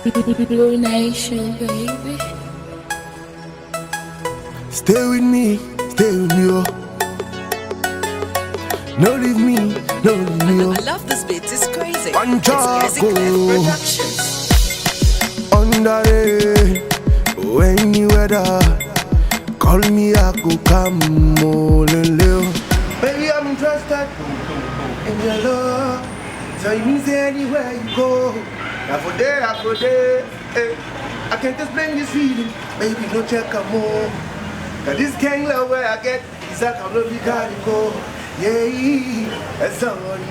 Blue Nation, baby. Stay with me, oh. No leave me, no leave me, oh. I love this beat, it's crazy. One It's Music Chaco. Left Productions. Under the rainy weather, call me, I go come all and live. Baby, I'm interested in your love. So you mean say anywhere you go. I for there, eh. I can't explain this feeling, baby, no check a more. Cause this gang love where I get, is that I love you gotta go. Yeah, that's someone.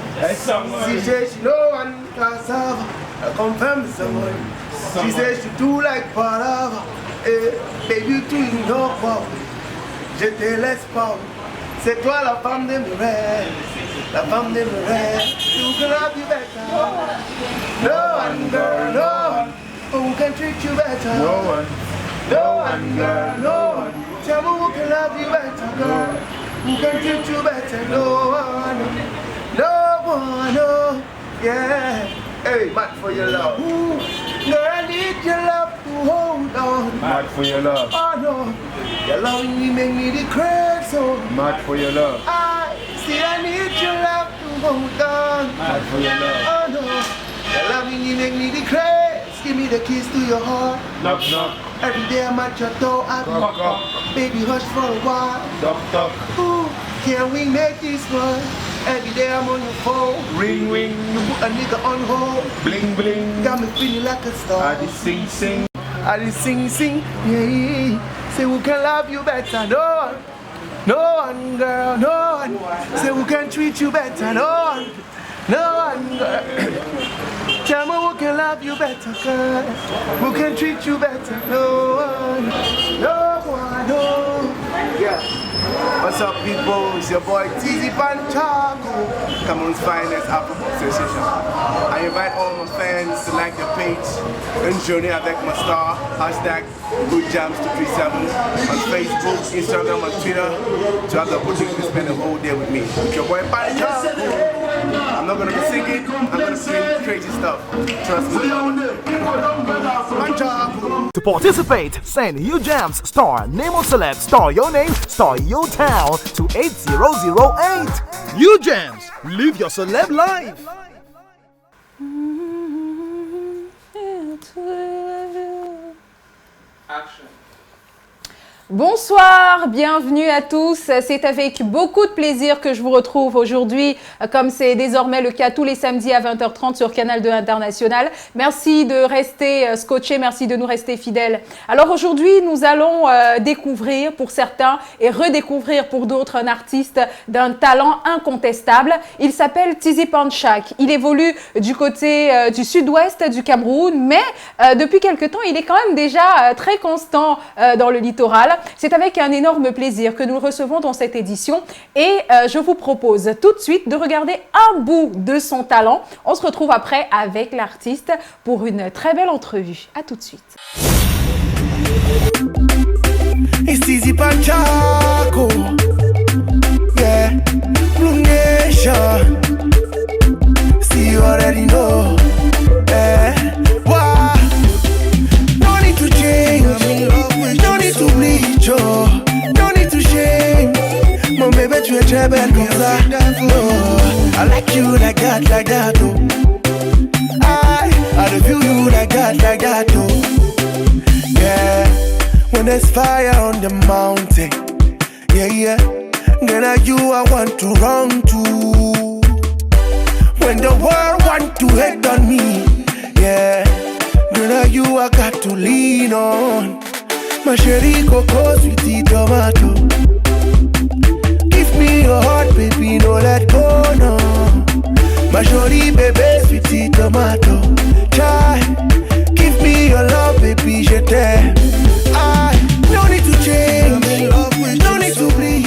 She says she know one cassava. I confirm someone. She says she do like palava. Baby, tu in no power. Je te laisse pas. C'est toi la femme de mes rêves. La femme de mes rêves. You can love you better. No one, girl, no one. Who can treat you better? No one. No one, girl, no one. Tell me who can love you better, girl. Who can treat you better? No one. No one, no. Yeah. Hey, mad for your love. Ooh, girl, I need your love to hold on. Mad for your love. Oh no. Your love me make me the crazy so. Mad for your love. I need your love to hold on. Mad for your love. Oh no. Your love me make me the crazy. Give me the keys to your heart. Knock, knock. Every day I'm at your door. I Knock, knock. baby, hush for a while. Knock, knock. Ooh, can we make this one? Every day I'm on your phone. Ring, ring. You put a nigga on hold. Bling, bling. Got me feeling like a star. I just sing, sing. I just sing, yeah. Say who can love you better? No one. No one, girl, no one. Say who can treat you better? No one. No one, girl. Tell me who can love you better, girl. Who can treat you better? No one. No one, no. Yeah. What's up, people? It's your boy TZ Panchago, Cameroon's finest Afro Association. I invite all my fans to like the page, Une Journée avec ma star, hashtag GoodJams237 on Facebook, Instagram, and Twitter to have the opportunity to spend the whole day with me. It's your boy Panchago. I'm not gonna be singing, I'm gonna sing crazy stuff. Trust me. Panchago. To participate, send You Jams star name of celeb star your name star your town to 8008. You Jams, live your celeb life. Bonsoir, bienvenue à tous. C'est avec beaucoup de plaisir que je vous retrouve aujourd'hui, comme c'est désormais le cas tous les samedis à 20h30 sur Canal 2 International. Merci de rester scotchés, merci de nous rester fidèles. Alors aujourd'hui, nous allons découvrir pour certains et redécouvrir pour d'autres un artiste d'un talent incontestable. Il s'appelle Tizi Panchak. Il évolue du côté du sud-ouest du Cameroun, mais depuis quelque temps, il est quand même déjà très constant dans le littoral. C'est avec un énorme plaisir que nous le recevons dans cette édition et je vous propose tout de suite de regarder un bout de son talent. On se retrouve après avec l'artiste pour une très belle entrevue. À tout de suite. It's Tizi Panchago, yeah, Blue Nation. See you already know, eh? Wow, no need to change, no need to bleach, oh, no need to shame. Mon bébé, tu es très belle comme ça, oh, I like you like that, oh. I feel you like that, oh. Yeah. When there's fire on the mountain, yeah, then are you I want to run to. When the world want to hate on me, yeah, then are you I got to lean on. My chérie coco, sweetie tomato. Give me your heart, baby, no let go, no. My jolie bébé, sweetie tomato. Try, give me your love, baby, je t'aime. No need to change, no need to bleed.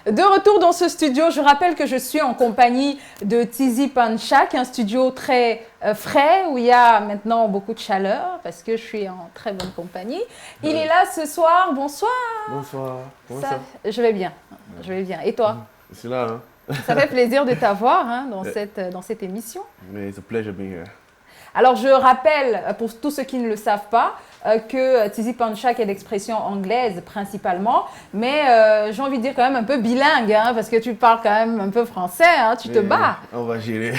De retour dans ce studio, je rappelle que je suis en compagnie de Tizi Panchak, un studio très frais où il y a maintenant beaucoup de chaleur parce que je suis en très bonne compagnie. Il est là ce soir, bonsoir. Bonsoir, comment ça? Je vais bien, je vais bien. Et toi? Je suis là, hein? Ça fait plaisir de t'avoir hein, dans cette émission. Mais it's a pleasure being here. Alors, je rappelle, pour tous ceux qui ne le savent pas, que Tizi Panchak est d'expression anglaise principalement, mais j'ai envie de dire quand même un peu bilingue, hein, parce que tu parles quand même un peu français, hein, tu te bats. On va gérer.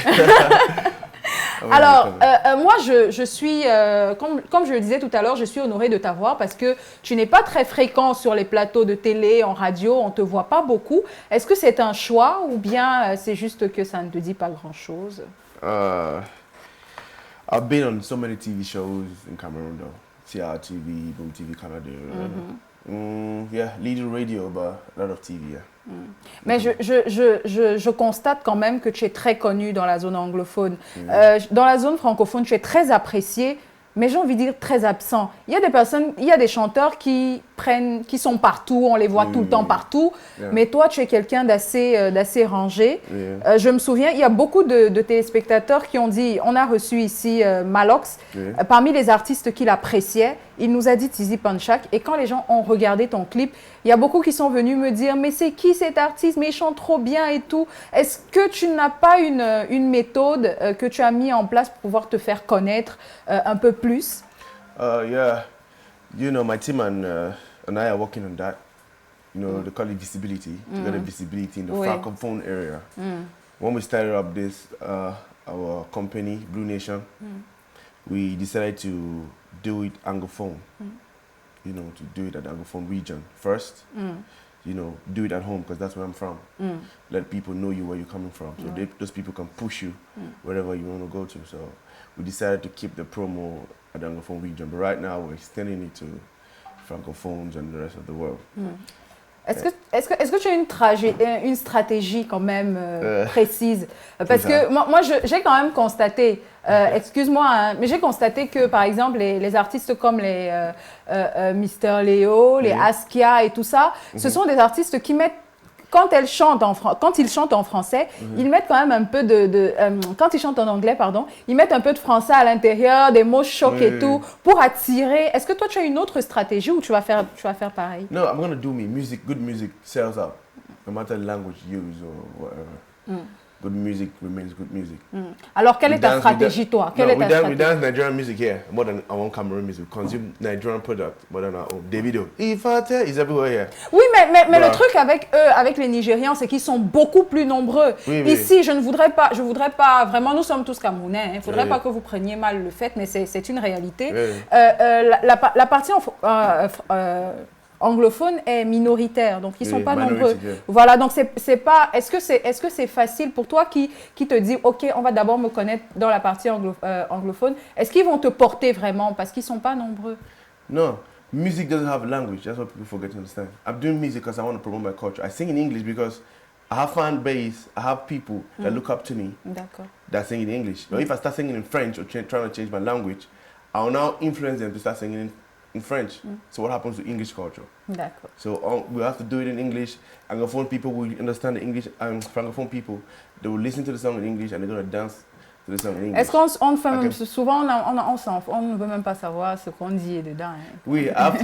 Alors, moi, je suis, comme je le disais tout à l'heure, je suis honorée de t'avoir parce que tu n'es pas très fréquent sur les plateaux de télé, en radio, on ne te voit pas beaucoup. Est-ce que c'est un choix ou bien c'est juste que ça ne te dit pas grand-chose? I've been on so many TV shows in Cameroon though. CRTV, Boom TV Canada. Yeah, leading radio, but a lot of TV, yeah. Mais je constate quand même que tu es très connu dans la zone anglophone. Dans la zone francophone, tu es très apprécié, mais j'ai envie de dire très absent. Il y a des personnes, il y a des chanteurs qui sont partout, on les voit tout le temps partout, mais toi, tu es quelqu'un d'assez rangé. Je me souviens, il y a beaucoup de téléspectateurs qui ont dit, on a reçu ici Malox, parmi les artistes qu'il appréciait, il nous a dit Tizi Panchak, et quand les gens ont regardé ton clip, il y a beaucoup qui sont venus me dire, mais c'est qui cet artiste, mais il chante trop bien et tout. Est-ce que tu n'as pas une méthode que tu as mis en place pour pouvoir te faire connaître un peu plus? Yeah, you know, my team and I are working on that. You know, they call it visibility. To get a visibility in the francophone area. When we started up this, our company, Blue Nation, we decided to do it anglophone. You know, to do it at the anglophone region first. You know, do it at home because that's where I'm from. Let people know you where you're coming from, so those people can push you wherever you want to go to. So we decided to keep the promo at the anglophone region, but right now we're extending it to francophones and the rest of the world. Est-ce que tu as une stratégie quand même précise? Parce que moi j'ai quand même constaté, excuse-moi, hein, mais j'ai constaté que par exemple les artistes comme les Mister Léo, les Askia et tout ça, ce sont des artistes qui mettent, quand ils chantent en français, ils mettent quand même un peu quand ils chantent en anglais, pardon, ils mettent un peu de français à l'intérieur, des mots chocs et tout, pour attirer. Est-ce que toi, tu as une autre stratégie ou tu vas faire pareil? No, I'm going to do me. Good music sells out, no matter the language you use or whatever. Good music remains good music. Alors, quelle est ta stratégie, toi? We dance Nigerian music here more than our own Cameroon music. We consume Nigerian product more than our own. Davido, Ifate is everywhere here. Oui, mais le truc avec eux, avec les Nigérians, c'est qu'ils sont beaucoup plus nombreux. Ici, je voudrais pas, vraiment, nous sommes tous Camerounais. Il ne faudrait pas que vous preniez mal le fait, mais c'est une réalité. La partie anglophone est minoritaire, donc ils sont pas nombreux. Voilà, donc c'est pas. Est-ce que c'est facile pour toi qui te dit, ok, on va d'abord me connaître dans la partie anglophone. Est-ce qu'ils vont te porter vraiment parce qu'ils sont pas nombreux? No, music doesn't have language. That's what people forget to understand. I'm doing music because I want to promote my culture. I sing in English because I have fan base. I have people that look up to me. That sing in English. But if I start singing in French or trying to change my language, I will now influence them to start singing in French. So what happens to English culture? So we have to do it in English. Anglophone people will understand the English, and Francophone people, they will listen to the song in English and they're going to dance to the song in English. Est-ce qu'on fait même souvent, on ne veut même pas savoir ce qu'on dit dedans. Oui, I have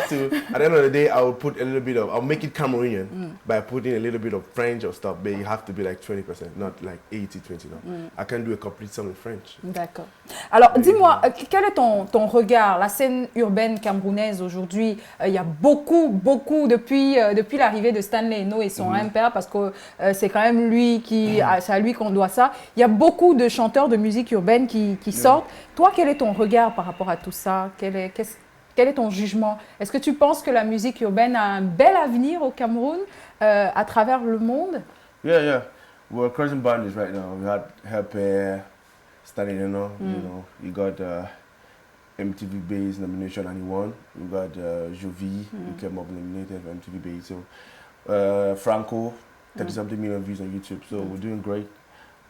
to. At the end of the day, I will put a little bit of, I'll make it Cameroonian by putting a little bit of French or stuff, but you have to be like 20%, not like 80-20. No. I can do a complete song in French. D'accord. Alors, dis-moi, quel est ton regard? La scène urbaine camerounaise aujourd'hui, il y a beaucoup, depuis l'arrivée de Stanley Eno et son impère, parce que c'est quand même c'est à lui qu'on doit ça. Il y a beaucoup de chanteurs de musique urbaine qui sortent. Toi, quel est ton regard par rapport à tout ça? Quel est ton jugement? Est-ce que tu penses que la musique urbaine a un bel avenir au Cameroun, à travers le monde? Yeah. We're crossing boundaries right now. We had Helper, Stanley Eno, you got MTV Base nomination and he won. We got Jovi, who came up nominated for MTV Base. So Franco, 30-something million views on YouTube. So we're doing great.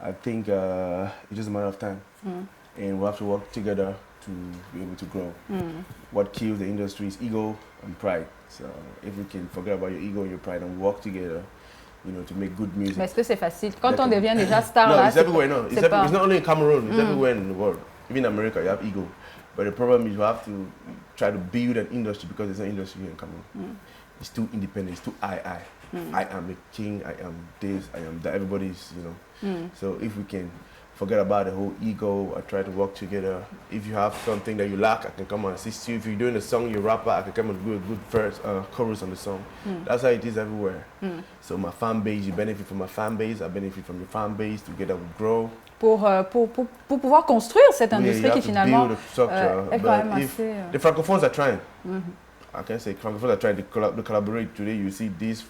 I think it's just a matter of time. And we have to work together to be able to grow. What kills the industry is ego and pride. So if we can forget about your ego and your pride and work together, to make good music. Mais est-ce que c'est facile? Quand on devient déjà star, no, là, it's everywhere. No, it's not only in Cameroon. It's everywhere in the world. Even in America, you have ego. But the problem is you have to try to build an industry because there's an industry here in Cameroon. It's too independent. It's too I am a king. I am this. I am that. Everybody's, So if we can forget about the whole ego. I try to work together. If you have something that you lack, I can come and assist you. If you're doing a song, you're a rapper, I can come and do a good verse, chorus on the song. That's how it is everywhere. So my fan base, you benefit from my fan base, I benefit from your fan base. Together we grow. Pour pouvoir construire cette industrie qui finalement est quand même assez... The francophones are trying. I can say francophones are trying to collaborate. Today you see these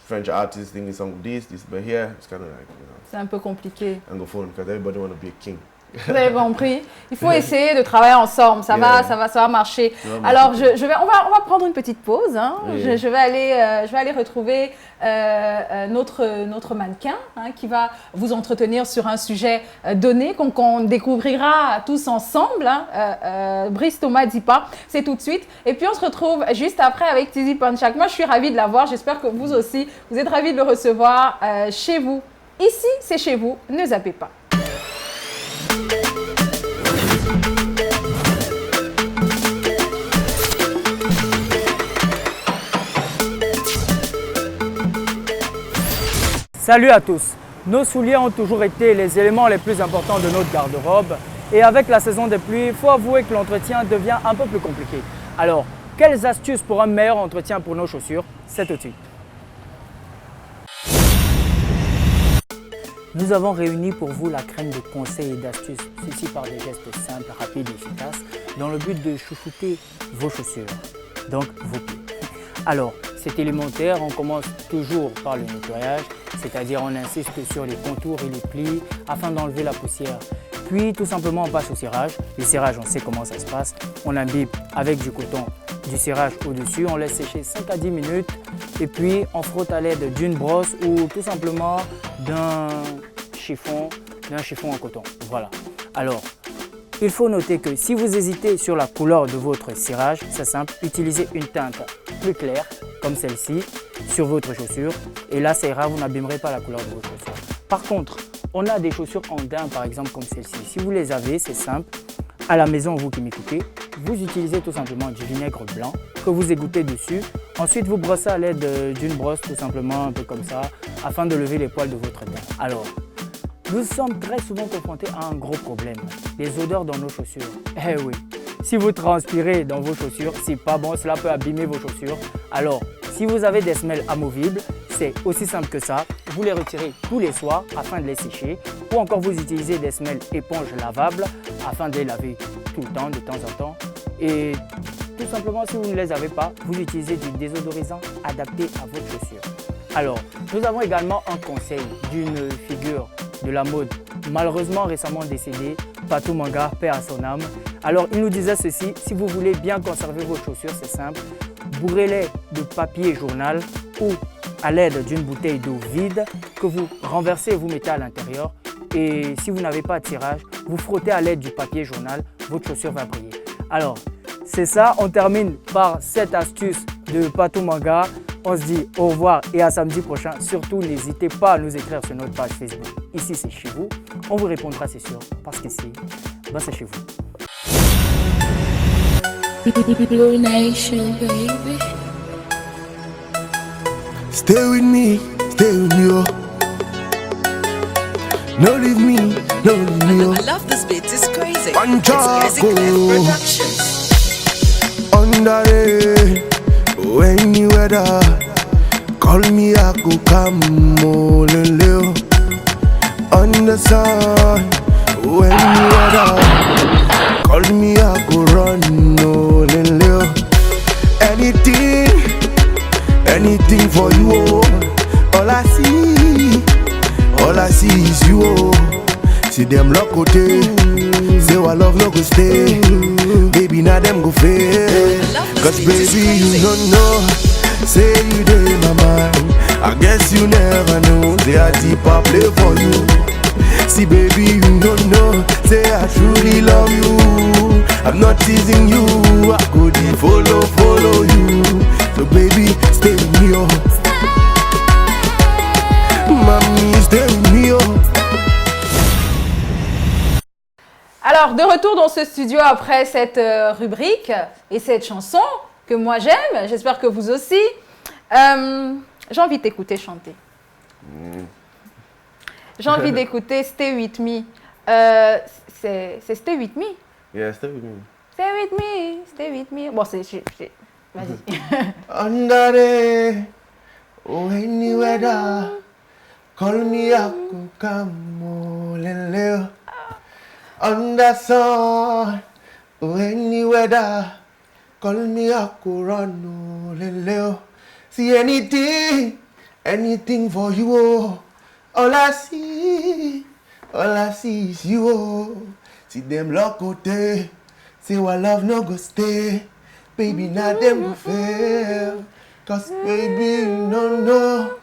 French artists singing song this, but here it's kind of like, you know, c'est un peu compliqué. Anglophone, because everybody want to be a king. Vous avez compris. Il faut essayer de travailler ensemble. Ça va marcher. Alors, on va prendre une petite pause. Hein. Je vais aller retrouver notre mannequin qui va vous entretenir sur un sujet donné qu'on découvrira tous ensemble. Brice Thomas Dipa, c'est tout de suite. Et puis, on se retrouve juste après avec Tizi Panchak. Moi, je suis ravie de l'avoir. J'espère que vous aussi, vous êtes ravis de le recevoir chez vous. Ici, c'est chez vous. Ne zappez pas. Salut à tous! Nos souliers ont toujours été les éléments les plus importants de notre garde-robe et avec la saison des pluies, il faut avouer que l'entretien devient un peu plus compliqué. Alors, quelles astuces pour un meilleur entretien pour nos chaussures? C'est tout de suite. Nous avons réuni pour vous la crème de conseils et d'astuces, ceci par des gestes simples, rapides et efficaces, dans le but de chouchouter vos chaussures, donc vos pieds. Alors, c'est élémentaire, on commence toujours par le nettoyage, c'est-à-dire on insiste sur les contours et les plis afin d'enlever la poussière. Puis tout simplement on passe au cirage. Le cirage, on sait comment ça se passe. On imbibe avec du coton, du cirage au-dessus, on laisse sécher 5 à 10 minutes et puis on frotte à l'aide d'une brosse ou tout simplement d'un chiffon en coton. Voilà. Alors, il faut noter que si vous hésitez sur la couleur de votre cirage, c'est simple, utilisez une teinte plus claire, comme celle-ci, sur votre chaussure. Et là, ça ira, vous n'abîmerez pas la couleur de votre chaussure. Par contre, on a des chaussures en daim, par exemple, comme celle-ci. Si vous les avez, c'est simple. À la maison, vous qui m'écoutez, vous utilisez tout simplement du vinaigre blanc que vous égouttez dessus. Ensuite, vous brossez à l'aide d'une brosse, tout simplement, un peu comme ça, afin de lever les poils de votre daim. Alors, nous sommes très souvent confrontés à un gros problème, les odeurs dans nos chaussures. Eh oui, si vous transpirez dans vos chaussures, c'est pas bon, cela peut abîmer vos chaussures. Alors, si vous avez des semelles amovibles, c'est aussi simple que ça. Vous les retirez tous les soirs afin de les sécher ou encore vous utilisez des semelles éponges lavables afin de les laver tout le temps, de temps en temps. Et tout simplement, si vous ne les avez pas, vous utilisez du désodorisant adapté à votre chaussure. Alors, nous avons également un conseil d'une figure de la mode, malheureusement récemment décédé, Patou Manga, paix à son âme. Alors il nous disait ceci, si vous voulez bien conserver vos chaussures, c'est simple, bourrez-les de papier journal ou à l'aide d'une bouteille d'eau vide que vous renversez et vous mettez à l'intérieur. Et si vous n'avez pas de tirage, vous frottez à l'aide du papier journal, votre chaussure va briller. Alors, c'est ça, on termine par cette astuce de Patou Manga. On se dit au revoir et à samedi prochain. Surtout, n'hésitez pas à nous écrire sur notre page Facebook. Ici, c'est chez vous. On vous répondra, c'est sûr, parce qu'ici, c'est chez vous. Blue Nation, baby. Stay with me, oh. No leave me, oh. I love this bit, it's crazy. One It's Music Chaco. Lab Productions. Under the rainy weather, call me, I go come all in live. On the sun, rainy weather, call me, I go run all in live. Anything for you, oh. All I see is you, oh. See them lock out, say our love no go stay. Baby, now them go fail. Cause baby, you don't know. Say you dey in my mind. I guess you never know. Say I deeper play for you. See baby, you don't know. Say I truly love you. I'm not teasing you. I go deep, follow you. So baby, stay with me, oh. Mommy, stay with me, oh. Alors, de retour dans ce studio après cette rubrique et cette chanson que moi j'aime, j'espère que vous aussi. J'ai envie de t'écouter chanter. J'ai envie d'écouter Stay With Me. C'est Stay With Me. Yeah, stay with me. Stay with me, stay with me. Bon, vas-y. Under the rainy weather, call me aku kamu lele. Under sun, rainy weather, call me aku ranu lele. See anything for you. Oh. All I see is you. Oh. See them lock out there. Say what love no go stay. Baby, now them go fail. Cause baby, you don't know.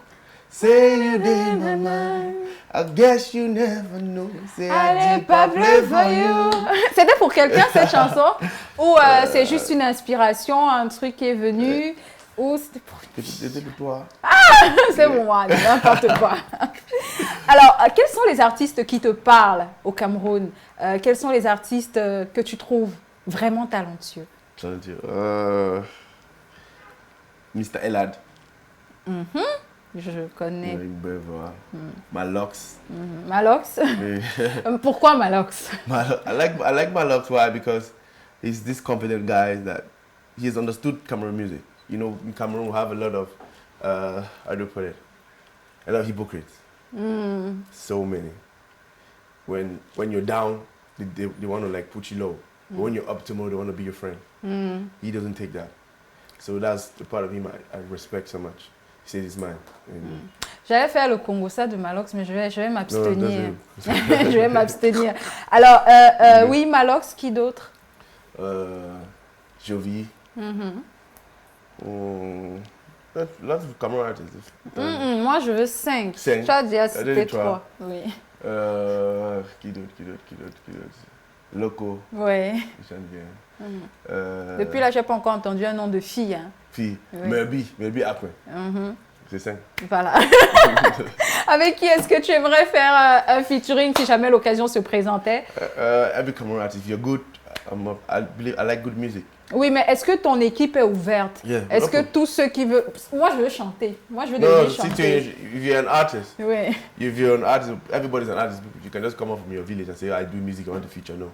Say you did my mind. I guess you never know. Say I did pas play for you. C'était pour quelqu'un cette chanson? Ou c'est juste une inspiration, un truc qui est venu? Ou c'était pour... C'était pour toi. C'est bon, allez, n'importe quoi. Alors, quels sont les artistes qui te parlent au Cameroun? Quels sont les artistes que tu trouves vraiment talentueux? Mr. Elad. Je connais. Malox. Malox? Pourquoi Malox? I like Malox. Why? Because he's this confident guy that he's understood Cameroon music. You know, in Cameroon we have a lot of, how do you put it? A lot of hypocrites. So many. When you're down, they want to like put you low. But when you're up tomorrow, they want to be your friend. He doesn't take that. So that's the part of him I respect so much. He says it's mine. J'allais faire le Congossa de Malox, mais je vais m'abstenir. Je vais m'abstenir. Alors, oui, Malox, qui d'autre? Jovi. Lots of Cameroon artists. Moi, je veux 5. 5. Tu as déjà cité 3. Oui. Qui d'autre? Loco. Oui. J'aime bien. Depuis là, je n'ai pas encore entendu un nom de fille. Hein. Fille. Oui. Maybe après. C'est 5. Voilà. Avec qui est-ce que tu aimerais faire un featuring si jamais l'occasion se présentait? Every Cameroon artist, if you're good, I like good music. Oui, mais est-ce que ton équipe est ouverte? Yeah, est-ce que tous ceux qui veulent... Moi, je veux chanter. Moi, je veux déjà chanter. If you're an artist, oui. If you're an artist, everybody's an artist. You can just come up from your village and say, I do music, I want to feature. No.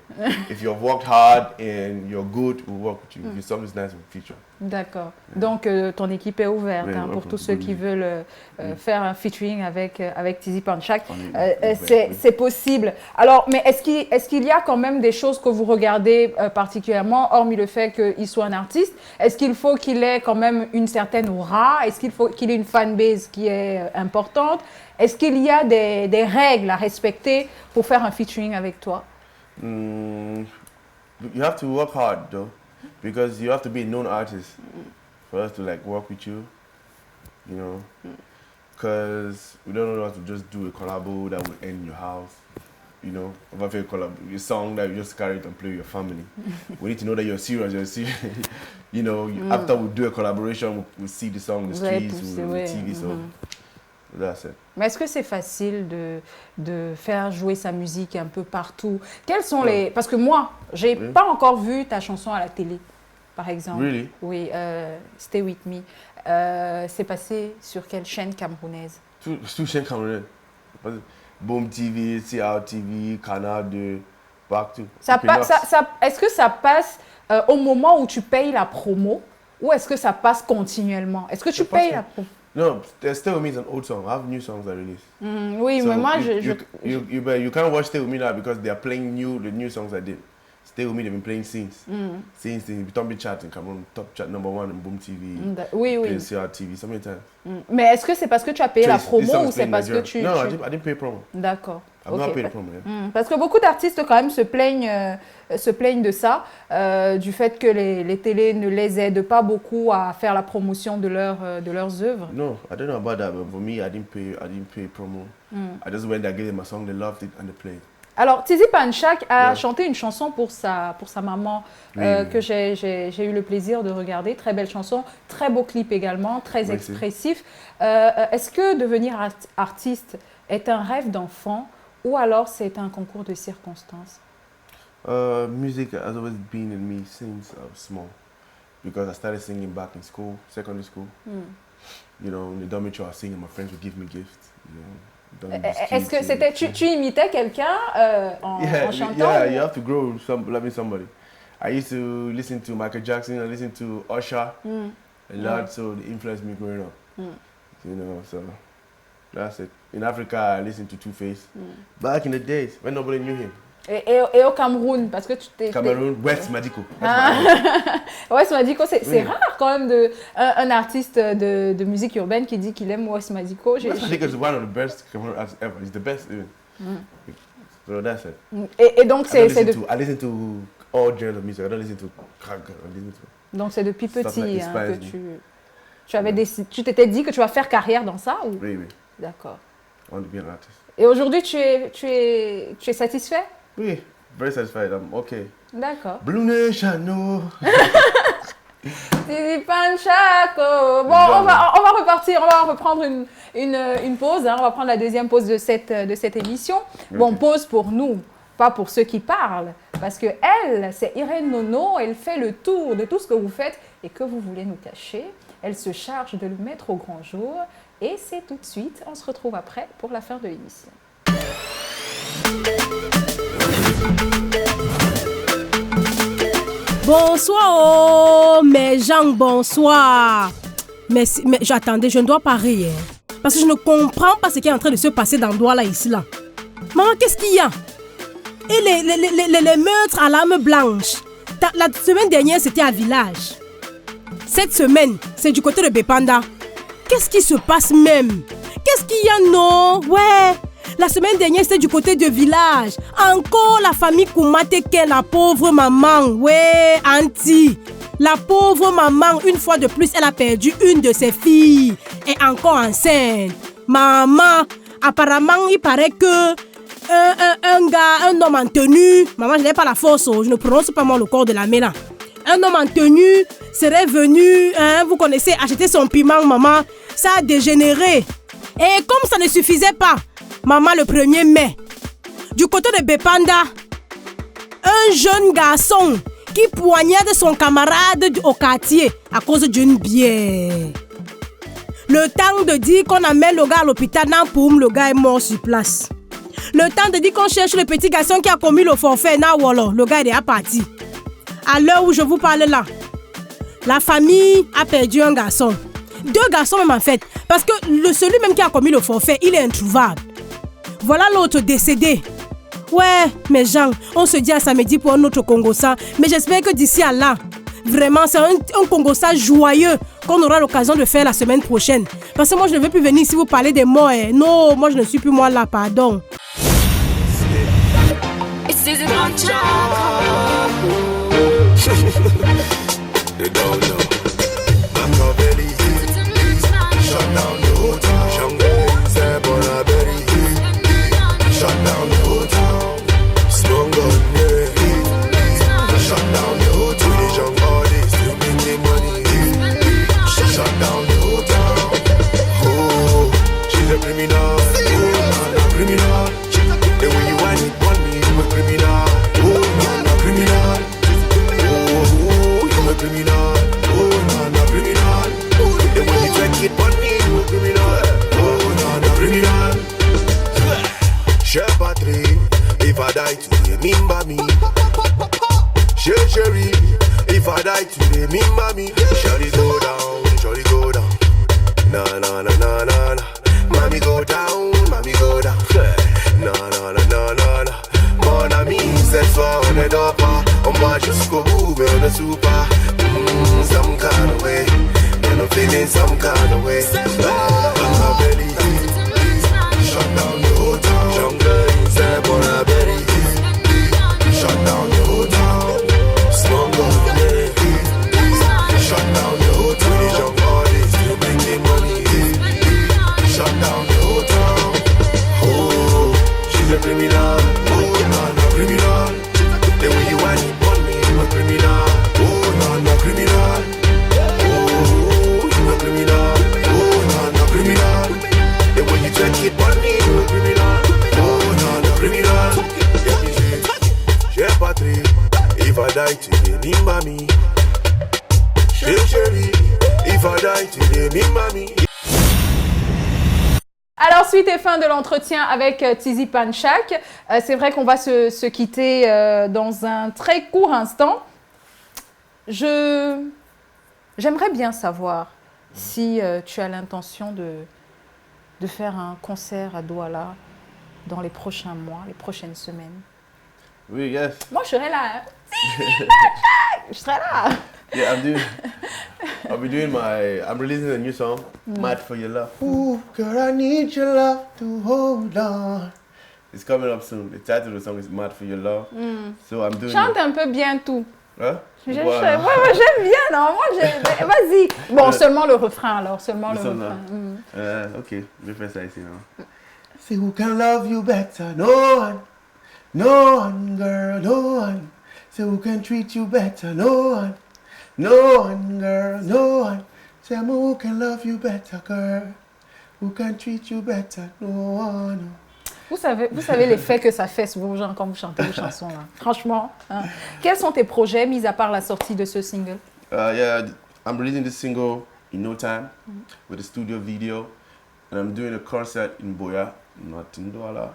If you've worked hard and you're good, we'll work with you. If your song is nice, we'll feature. D'accord. Donc, ton équipe est ouverte pour tous ceux qui veulent faire un featuring avec Tizi Panchak. C'est possible. Alors, mais est-ce qu'il y a quand même des choses que vous regardez particulièrement, hormis le fait qu'il soit un artiste? Est-ce qu'il faut qu'il ait quand même une certaine aura? Est-ce qu'il faut qu'il ait une fanbase qui est importante? Est-ce qu'il y a des règles à respecter pour faire un featuring avec toi? You have to work hard, though. Because you have to be a known artist for us to like work with you, you know. Because we don't know how to just do a collabo that will end your house, you know. If I collab, a song that you just carry it and play with your family. We need to know that you're serious. You know, after we do a collaboration, we'll see the song in the streets, we'll TV, so that's it. Mais est-ce que c'est facile de faire jouer sa musique un peu partout? Quels sont les... Parce que moi, j'ai pas encore vu ta chanson à la télé, par exemple. Really? Oui, Stay With Me. C'est passé sur quelle chaîne camerounaise? Sur chaîne camerounaise. Boom TV, CR TV, Canal 2, partout. Est-ce que ça passe au moment où tu payes la promo ou est-ce que ça passe continuellement? Est-ce que tu payes la promo? No, Stay With Me is an old song. I have new songs I released. Oui, so mais moi, you can't watch Stay With Me now because they are playing the new songs I did. Stay With Me, they've been playing since. Since they be charting, Cameroon, top chart #1 on Boom TV. Oui. CR TV, so many times. Mais est-ce que c'est parce que tu as payé la promo ou c'est parce que tu... No, I didn't pay promo. D'accord. I've not paid the promo. Parce que beaucoup d'artistes quand même se plaignent de ça, du fait que les télés ne les aident pas beaucoup à faire la promotion de leurs œuvres. No, I don't know about that, but for me, I didn't pay promo. I just went there, gave them my song, they loved it and they played. Alors, Tizi Panchak a chanté une chanson pour sa maman que j'ai eu le plaisir de regarder. Très belle chanson, très beau clip également, très expressif. Est-ce que devenir artiste est un rêve d'enfant ou alors c'est un concours de circonstances? Music has always been in me since I was small because I started singing back in school, secondary school. You know, in the dormitory I was singing, my friends would give me gifts. You know, Dans the Est-ce que streets, c'était tu imitais quelqu'un en chantant? Yeah, you have to grow loving somebody. I used to listen to Michael Jackson, I listened to Usher a lot, so they influenced me growing up. You know, so that's it. In Africa, I listened to Two-Face. Back in the days, when nobody knew him. Et au Cameroun, parce que tu t'es... Cameroun, West Madiko. West Madiko, c'est rare quand même un artiste de musique urbaine qui dit qu'il aime West Madiko. West Madiko is one of the best Cameroon artists ever. He's the best even. So that's it. Et donc I listen to all genres of music. I don't listen to crack. Donc c'est depuis petit like que tu t'étais dit que tu vas faire carrière dans ça ou... Oui. D'accord. I want to be an artist. Et aujourd'hui, tu es satisfait? Oui, very satisfied. I'm okay. D'accord. Blue Nation, no. Titi Panchaco. Bon, on va repartir, on va reprendre une pause. On va prendre la deuxième pause de cette émission. Bon, pause pour nous, pas pour ceux qui parlent. Parce que elle, c'est Irène Nono, elle fait le tour de tout ce que vous faites et que vous voulez nous cacher. Elle se charge de le mettre au grand jour. Et c'est tout de suite, on se retrouve après pour la fin de l'émission. Bonsoir, mes gens, bonsoir. Mais j'attendais, je ne dois pas rire. Parce que je ne comprends pas ce qui est en train de se passer dans le doigt là, ici, là. Maman, qu'est-ce qu'il y a? Et les meurtres à l'arme blanche. La semaine dernière, c'était à Village. Cette semaine, c'est du côté de Bepanda. Qu'est-ce qui se passe même? Qu'est-ce qu'il y a, non? Ouais. La semaine dernière, c'était du côté de Village. Encore la famille Koumateke, la pauvre maman. Ouais, Auntie. La pauvre maman, une fois de plus, elle a perdu une de ses filles. Et encore enceinte. Maman, apparemment, il paraît que un homme en tenue, maman, je n'ai pas la force, je ne prononce pas moi le corps de la mère. Un homme en tenue serait venu, vous connaissez, acheter son piment, maman. Ça a dégénéré. Et comme ça ne suffisait pas, maman, le 1er mai, du côté de Bepanda, un jeune garçon qui poignarde son camarade au quartier à cause d'une bière. Le temps de dire qu'on amène le gars à l'hôpital, le gars est mort sur place. Le temps de dire qu'on cherche le petit garçon qui a commis le forfait, le gars est déjà parti. À l'heure où je vous parle là, la famille a perdu un garçon. 2 garçons même en fait. Parce que celui même qui a commis le forfait, il est introuvable. Voilà l'autre décédé. Ouais, mes gens, on se dit à samedi pour un autre Congossa. Mais j'espère que d'ici à là, vraiment, c'est un Congossa joyeux qu'on aura l'occasion de faire la semaine prochaine. Parce que moi, je ne veux plus venir ici vous parler des morts. Non, moi, je ne suis plus moi là, pardon. They don't know. Machiavelli, shut down the whole town. Shanghai, Sabonaberi, shut down the whole town. Stronger, shut down the whole town. The young artists, they making money. Shut down the whole town. Oh, she's a criminal. Oh, a criminal. The way you want it, want me, you a criminal. Oh, a criminal. A criminal, oh no, criminal. The way you try to get on me, you a criminal, oh no, criminal. Chef Patrick, if I die today, remember me. Sherry, if I die today, remember me. Shawty go down, shawty go down. Na na na na na na. Mommy go down, mommy go down. Na na na na na na. Mon ami, c'est soit on est d'oppa. On va jusqu'au bout, mais on est super. Some kind of way, and I'm feeling some kind of way. Machiavelli, shut down the whole town. Shanghai, Sabonaberi, shut down the whole town. Stronger, shut down the whole town. The young artists, they making money. Shut down the whole town. Oh, she's a criminal. Oh, no, criminal. The way you want it on me, you a criminal. Oh, no, criminal. Oh, you a criminal. Oh, no, criminal. The way you try to get on me, you a criminal. Oh, no, criminal. Get me shit. Chef Patrick, if I die today, remember me. Sherry, if I die today, remember me. Alors, suite et fin de l'entretien avec Tizi Panchak. C'est vrai qu'on va se quitter dans un très court instant. J'aimerais bien savoir si tu as l'intention de faire un concert à Douala dans les prochains mois, les prochaines semaines. Oui, yes. Moi, je serai là. Hein. Je serai là. Yeah, I'm releasing a new song, Mad for Your Love. Ooh, girl, I need your love to hold on. It's coming up soon. The title of the song is Mad for Your Love. So I'm doing Chante un peu bien tout. Huh? Ouais, j'aime bien, non, moi, vas-y. Bon, seulement le refrain, alors, seulement le refrain. Ok, je vais faire ça ici, non? Say who can love you better? No one, girl, no one. Say who can treat you better? No one, girl, no one. Say who can love you better, girl? Who can treat you better? No one. Vous savez l'effet que ça fait sur vos gens quand vous chantez vos chansons là. Franchement, hein. Quels sont tes projets, mis à part la sortie de ce single? Yeah, I'm releasing this single in no time with a studio video, and I'm doing a concert in Boya, not in Douala.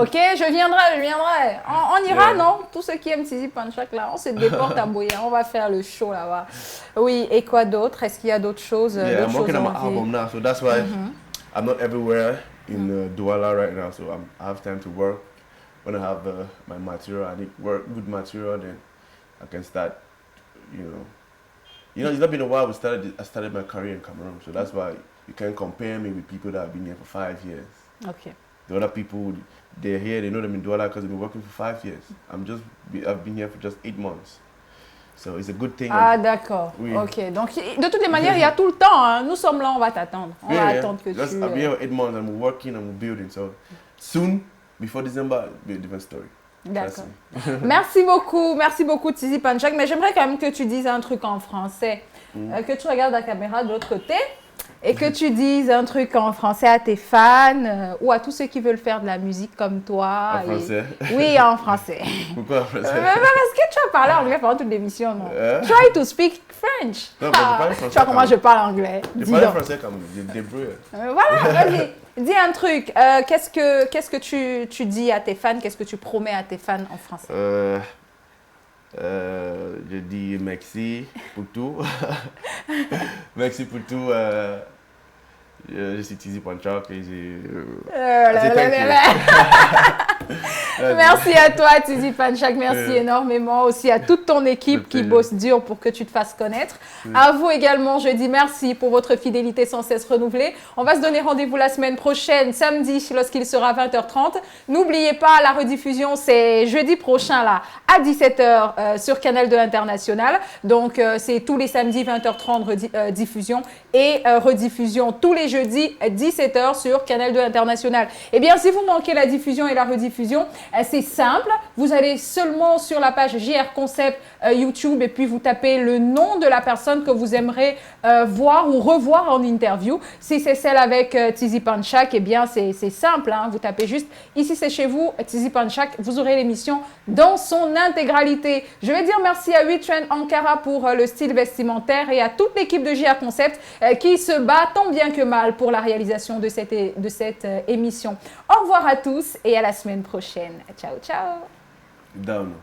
Ok, je viendrai. On ira, non? Tous ceux qui aiment Tizi Panchak là, on se déporte à Boya, on va faire le show là-bas. Oui, et quoi d'autre? Est-ce qu'il y a d'autres choses? Yeah, I'm working on my album now, so that's why I'm not everywhere in Douala right now. So I have time to work. When I have my material, I need good material, then I can start. It's not been a while. I started my career in Cameroon, so that's why you can't compare me with people that have been here for 5 years. Okay. The other people, they're here, they know them in Douala because they've been working for 5 years. I've been here for just 8 months. So it's a good thing. Ah d'accord, oui. Ok. Donc de toutes les manières, il y a tout le temps, hein. Nous sommes là, on va t'attendre. On va attendre que tu... I've been here for 8 months, I'm working, I'm building. So soon, before December, it'll be a different story. D'accord. Merci beaucoup Tizi Panchak. Mais j'aimerais quand même que tu dises un truc en français. Que tu regardes la caméra de l'autre côté et que tu dises un truc en français à tes fans ou à tous ceux qui veulent faire de la musique comme toi. En français? Oui, en français. Pourquoi en français? Parce que tu as parlé anglais pendant toute l'émission, non? Try to speak French. Non, mais je parle français. Tu vois comment je parle anglais? Je parle français comme je débrouille. Voilà, vas-y. Dis un truc. Qu'est-ce que tu dis à tes fans? Qu'est-ce que tu promets à tes fans en français? Je dis merci pour tout. Merci pour tout. Je suis Tizi Panchak et Merci à toi Tizi Panchak, merci énormément aussi à toute ton équipe qui bosse dur pour que tu te fasses connaître. À vous également, je dis merci pour votre fidélité sans cesse renouvelée. On va se donner rendez-vous la semaine prochaine, samedi, lorsqu'il sera 20h30. N'oubliez pas, la rediffusion, c'est jeudi prochain là, à 17h sur Canal 2 International. Donc, c'est tous les samedis 20h30 diffusion et rediffusion tous les jeudis 17h sur Canal 2 International. Eh bien, si vous manquez la diffusion et la rediffusion, c'est simple. Vous allez seulement sur la page JR Concept YouTube et puis vous tapez le nom de la personne que vous aimerez voir ou revoir en interview. Si c'est celle avec Tizi Panchak, eh bien, c'est simple. Hein. Vous tapez juste « Ici, c'est chez vous, Tizi Panchak ». Vous aurez l'émission dans son intégralité. Je vais dire merci à 8 Trend Ankara pour le style vestimentaire et à toute l'équipe de JR Concept qui se bat tant bien que mal pour la réalisation de cette émission. Au revoir à tous et à la semaine prochaine. Ciao, ciao. Down.